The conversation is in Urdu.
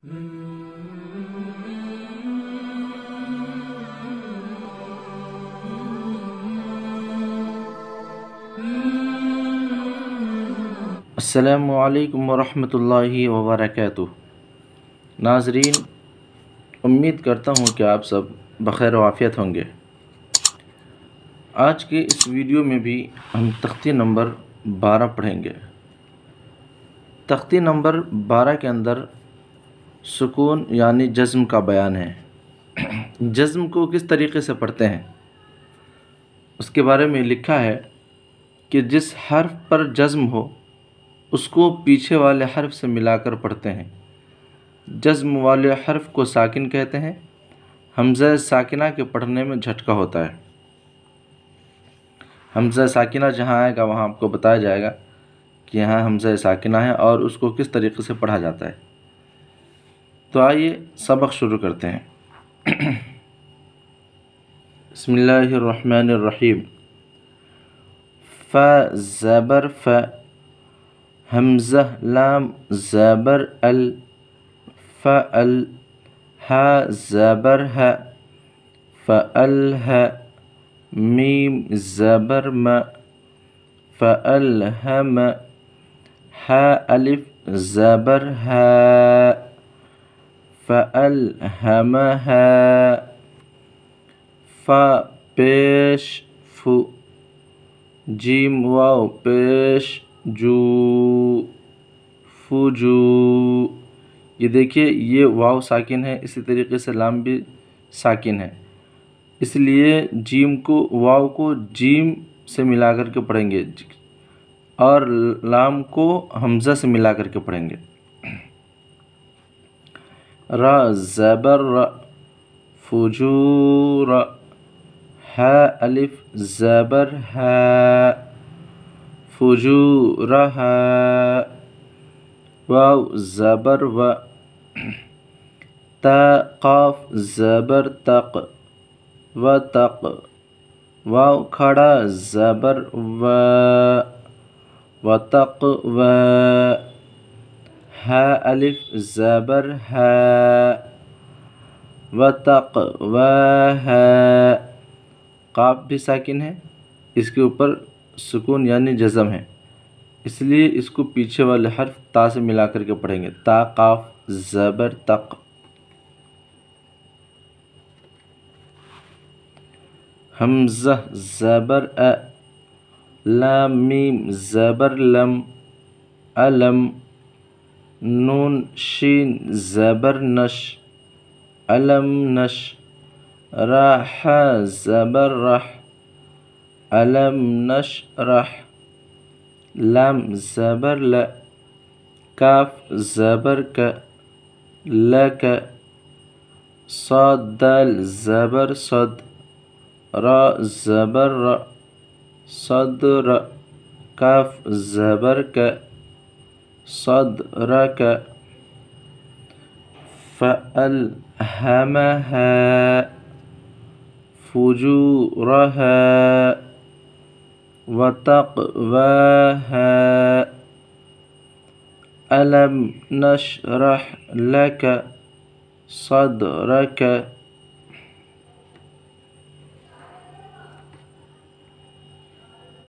السلام علیکم ورحمۃ اللہ وبرکاتہ۔ ناظرین، امید کرتا ہوں کہ آپ سب بخیر و عافیت ہوں گے۔ آج کے اس ویڈیو میں بھی ہم تختی نمبر 12 پڑھیں گے۔ تختی نمبر 12 کے اندر سکون یعنی جزم کا بیان ہے۔ جزم کو کس طریقے سے پڑھتے ہیں اس کے بارے میں لکھا ہے کہ جس حرف پر جزم ہو اس کو پیچھے والے حرف سے ملا کر پڑھتے ہیں۔ جزم والے حرف کو ساکن کہتے ہیں۔ حمزہ ساکنہ کے پڑھنے میں جھٹکا ہوتا ہے۔ حمزہ ساکنہ جہاں آئے گا وہاں آپ کو بتایا جائے گا کہ یہاں حمزہ ساکنہ ہے اور اس کو کس طریقے سے پڑھا جاتا ہے۔ تو آئیے سبق شروع کرتے ہیں۔ بسم اللہ الرحمن الرحیم۔ ف زبر ف، حمزہ لام زبر ال، فعل، ہ زبر ہ، فعل ہ، میم زبر م، فعلہم، ہ الف زبر ہ، فعلہمہ، ف پیش ف، جیم واو پیش جو، فجو۔ یہ دیکھیے یہ واو ساکن ہے، اسی طریقے سے لام بھی ساکن ہے، اس لیے جیم کو واو کو جیم سے ملا کر کے پڑھیں گے اور لام کو حمزہ سے ملا کر کے پڑھیں گے۔ را زبر ر، فجور، ہ الف زبر ہ، فجورہ، واو زبر و، تا قاف زبر تق، وتق، واو کھڑا زبر و، وتقوی، ہ الف زبر ہ، وتقواہ۔ قاف بھی ساکن ہے، اس کے اوپر سکون یعنی جزم ہے، اس لیے اس کو پیچھے والے حرف تا سے ملا کر کے پڑھیں گے۔ تا قاف زبر تق۔ حمزہ زبر ا، لام میم زبر لم، علم، نون شین زبر نش، علم نش، را ح زبر رح، علم نشرح، لام زبر ل، کاف زبر ک، لک، صاد دال زبر صد، را زبر ر، صدر، کاف زبر ک، صدرک، فألهمها فجورها وتقواها، ألم نشرح لك صدرك